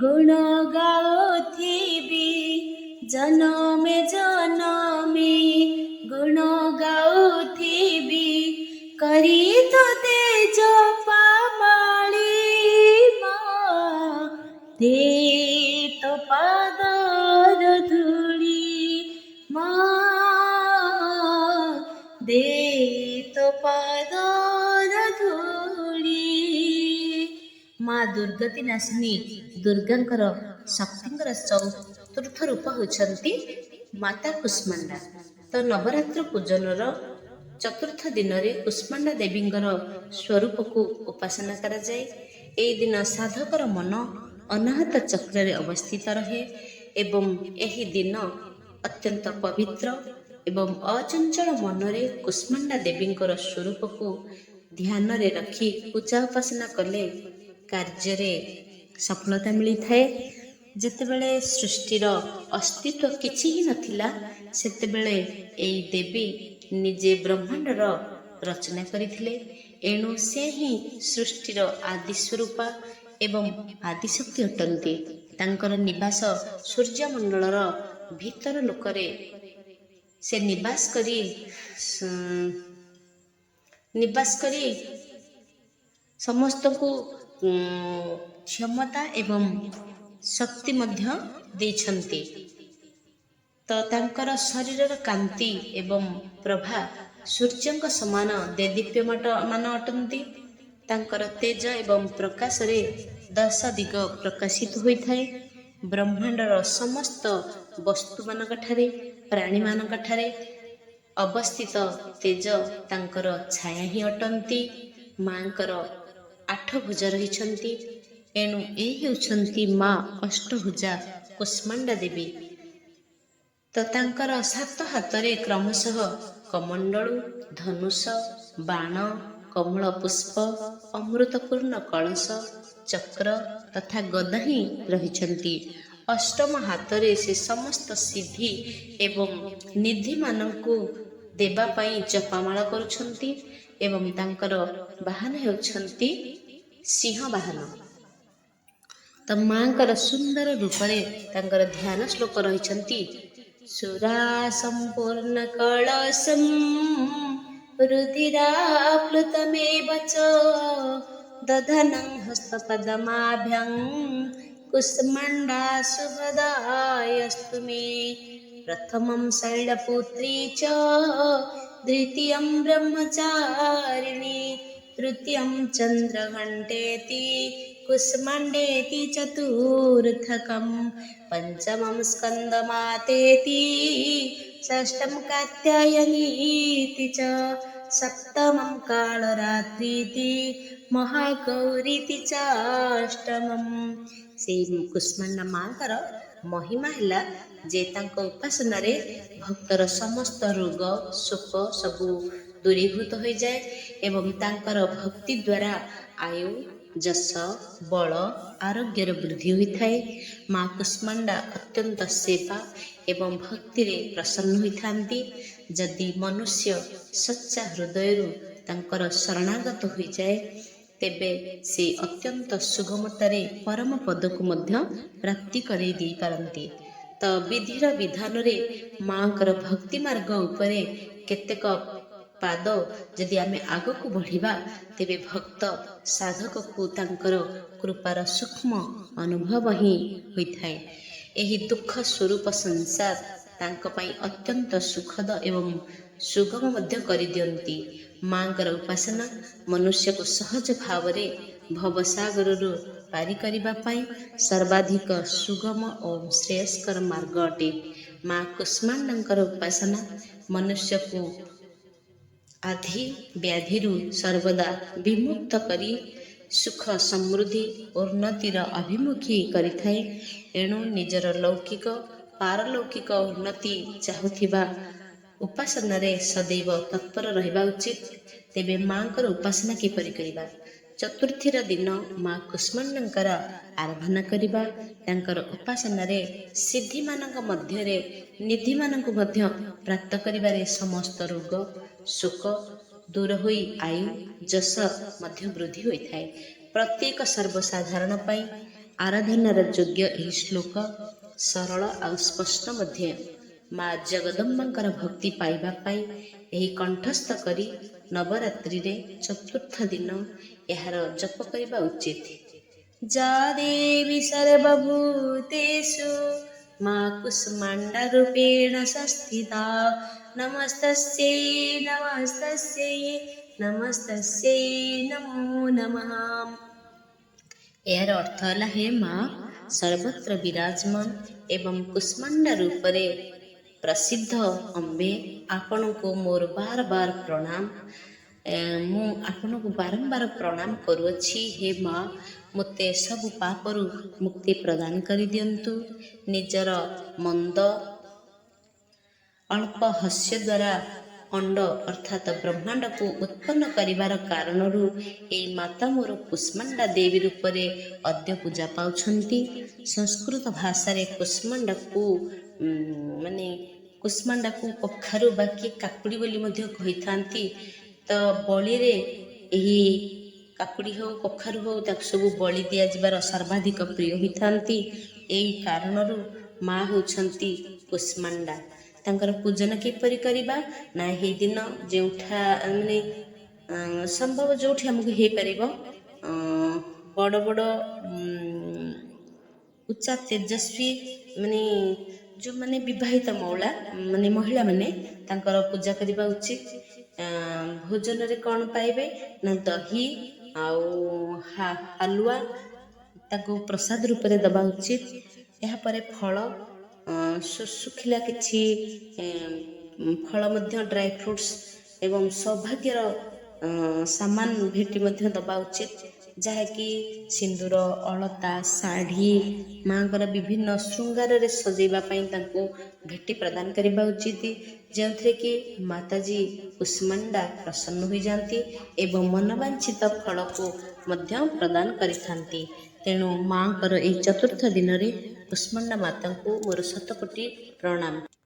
गुण गाउथिबी जनमे जनमे गुण गाउथिबी करी तो तेज पामाली दे तो पादर धूली दे तो पादर धूली। माँ दुर्गति नाशिनी दुर्गांकर शक्तिंकर चतुर्थ रूप होती माता कुष्मांडा। तो नवरात्र पूजनर चतुर्थ दिन रे कुष्मांडा देवींकर स्वरूप को उपासना करा जाए। ए दिन साधकर मन अनाहत चक्र रे अवस्थित रहे एवं एही दिन अत्यंत पवित्र एवं अचंचल मन रे कुष्मांडा देवींकर स्वरूप को ध्यान रे रखी पूजा उपासना कले कार्य रे सफलता मिली थाए। जेतेबेले सृष्टिर अस्तित्व किछि ही नथिला सेतेबेले एई देवी निजे ब्रह्मांडर रचना करिथिले। एणु से ही सृष्टिर आदि स्वरूपा एवं आदिशक्ति अटंती। तांकर निवास सूर्यमंडलर भीतर लोकरे से निवास करी समस्त को क्षमता एवं शक्ति मध्य देछन्ति। तो तांकर शरीरर कांति एवं प्रभा सूर्यंक समान देदीप्यमान अटंती। तांकर तेज एवं प्रकाश रे दश दिग प्रकाशित होइथाए। ब्रह्मांडर समस्त वस्तु मानक ठारे प्राणी मानक ठारे अवस्थित तेज तांकर छाया ही अटंती। मांकर 8 भुज रहिछन्ति। एणु ए हेउछन्ति माँ अष्टभुजा कुष्मांडा देवी। तो तांकर 7 हाथरे क्रमशः कमंडलु धनुष बाण कमल पुष्प अमृतपूर्ण कलश चक्र तथा गदा ही रहिछन्ति। अष्टम हाथरे से समस्त सिद्धि एवं निधि मानकु देवा पाई जपामाला करुछन्ति एवं तांकर वाहन हेउछन्ति सिंह वाहन। तो मांकर सुंदर रूपरे तांकर ध्यान श्लोक रहिछन्ति सुरा संपूर्ण कलशम रुधिराप्लुतमेव च दधनं हस्तपदमाभ्यं कुष्मांडा शुभदायस्तु मे। प्रथमं शैलपुत्री च द्वितीयं ब्रह्मचारिणी तृतीयं चंद्रघंटेति कुष्मांडेति चतुर्थकं पंचमं स्कंदमातेति षष्ठं कात्यायनीति च सप्तमं कालरात्रीति महागौरीति चाष्टमं। से कुष्मांडा मांकर महिमा हैला जे तांको उपासना रे भक्तर समस्त रोग शोक सबु दूरीभूत हो जाए एवं तांकर भक्ति द्वारा आयु जस बल आरोग्यर वृद्धि होइथाए। माँ कुष्मांडा अत्यंत सेवा एवं भक्ति रे प्रसन्न होइथांती। जदि मनुष्य सच्चा हृदय तांकर शरणागत हो जाए तेबे से अत्यंत सुगमतारे परम पद को मध्य प्राप्ति करई दी पारंती। तो विधिर विधान रे मांकर भक्ति मार्ग उपरे केतेक पाद जदि आमे आग को बढ़िबा तेबे भक्त साधक को तांकर कृपार सूक्ष्म अनुभव ही होइथाए। एही दुख स्वरूप संसार तांक पई अत्यंत सुखद एवं सुगम मध्य करि दियंती। मांकर उपासना मनुष्य को सहज भाव रे भवसागररु पारी करिबा पई सर्वाधिक सुगम और श्रेयस्कर मार्ग अटे। माँ कुष्मांडांकर उपासना मनुष्य को आधि व्याधिरु सर्वदा विमुक्त करी सुख समृद्धि उन्नतिर अभिमुखी करिथाए। एणु निजर लौकिक पारलौकिक उन्नति चाहुथिबा उपासना रे सदैव तत्पर रहिबा उचित। तेबे मांकर उपासना किपरि करिबा? चतुर्थीर दिन माँ कुष्मांडांकर आराधना करिबा। तांकर उपासना रे सिद्धि मानक मध्य रे निधि मानक मध्य प्राप्त करिबारे समस्त रोग शोक दूर होई आयु जस मध्य वृद्धि होइथाए। प्रत्येक सर्वसाधारण पाई ଆରାଧନାର ଯୋଗ୍ୟ ଏହି ଶ୍ଲୋକ ସରଳ ଆଉ ସ୍ପଷ୍ଟ ମଧ୍ୟ। ମା ଜଗଦମ୍ବାଙ୍କର ଭକ୍ତି ପାଇବା ପାଇଁ ଏହି କଣ୍ଠସ୍ଥ କରି ନବରାତ୍ରିରେ ଚତୁର୍ଥ ଦିନ ଏହାର ଜପ କରିବା ଉଚିତ। ଯା ଦେବୀ ସର୍ବଭୂତେଷୁ ମା କୁଷ୍ମାଣ୍ଡା ରୂପେଣ ସଂସ୍ଥିତା ନମସ୍ତସ୍यै ନମସ୍ତସ୍यै ନମସ୍ତସ୍यै ନମୋ ନମଃ। ଏହାର ଅର୍ଥ ହେଲା, ହେ ମା ସର୍ବତ୍ର ବିରାଜମାନ ଏବଂ କୁଷ୍ମାଣ୍ଡା ରୂପରେ ପ୍ରସିଦ୍ଧ ଅମ୍ବେ, ଆପଣଙ୍କୁ ମୋର ବାର ବାର ପ୍ରଣାମ। ମୁଁ ଆପଣଙ୍କୁ ବାରମ୍ବାର ପ୍ରଣାମ କରୁଅଛି। ହେ ମା, ମୋତେ ସବୁ ପାପରୁ ମୁକ୍ତି ପ୍ରଦାନ କରିଦିଅନ୍ତୁ। ନିଜର ମନ୍ଦ ଅଳ୍ପ ହସ୍ୟ ଦ୍ୱାରା ଅଣ୍ଡ ଅର୍ଥାତ୍ ବ୍ରହ୍ମାଣ୍ଡକୁ ଉତ୍ପନ୍ନ କରିବାର କାରଣରୁ ଏହି ମାତା ମୋର କୁଷ୍ମାଣ୍ଡା ଦେବୀ ରୂପରେ ଅଦ୍ୟ ପୂଜା ପାଉଛନ୍ତି। ସଂସ୍କୃତ ଭାଷାରେ କୁଷ୍ମାଣ୍ଡାକୁ କଖାରୁ ବା କି କାକୁଡ଼ି ବୋଲି ମଧ୍ୟ କହିଥାନ୍ତି। ତ ବଳିରେ ଏହି କାକୁଡ଼ି ହେଉ କଖାରୁ ହେଉ ତାକୁ ସବୁ ବଳି ଦିଆଯିବାର ସର୍ବାଧିକ ପ୍ରିୟ ହୋଇଥାନ୍ତି। ଏହି କାରଣରୁ ମା ହେଉଛନ୍ତି କୁଷ୍ମାଣ୍ଡା। ତାଙ୍କର ପୂଜନ କିପରି କରିବା ନା, ଏହି ଦିନ ସମ୍ଭବ ଯେଉଁଠି ଆମକୁ ହେଇପାରିବ, ବଡ଼ ବଡ଼ ଉଚ୍ଚା ତେଜସ୍ୱୀ ଯେଉଁମାନେ ବିବାହିତ ମହିଳାମାନେ ତାଙ୍କର ପୂଜା କରିବା ଉଚିତ। ଭୋଜନରେ କ'ଣ ପାଇବେ ନା, ଦହି ଆଉ ହାଲୁଆ ତାକୁ ପ୍ରସାଦ ରୂପରେ ଦେବା ଉଚିତ। ଏହାପରେ ଫଳ, ଶୁଖିଲା କିଛି ଫଳ ମଧ୍ୟ, ଡ୍ରାଏ ଫ୍ରୁଟ୍ସ ଏବଂ ସୌଭାଗ୍ୟର ସାମାନ ଭେଟି ମଧ୍ୟ ଦେବା ଉଚିତ, ଯାହାକି ସିନ୍ଦୁର, ଅଳତା, ଶାଢ଼ୀ, ମାଙ୍କର ବିଭିନ୍ନ ଶୃଙ୍ଗାରରେ ସଜେଇବା ପାଇଁ ତାଙ୍କୁ ଭେଟି ପ୍ରଦାନ କରିବା ଉଚିତ, ଯେଉଁଥିରେ କି ମାତାଜୀ କୁଷ୍ମାଣ୍ଡା ପ୍ରସନ୍ନ ହୋଇଯାଆନ୍ତି ଏବଂ ମନବାଞ୍ଛିତ ଫଳକୁ ମଧ୍ୟ ପ୍ରଦାନ କରିଥାନ୍ତି। ତେଣୁ ମାଙ୍କର ଏହି ଚତୁର୍ଥ ଦିନରେ କୁଷ୍ମାଣ୍ଡା ମାତାଙ୍କୁ ମୋର ଶତକୋଟି ପ୍ରଣାମ।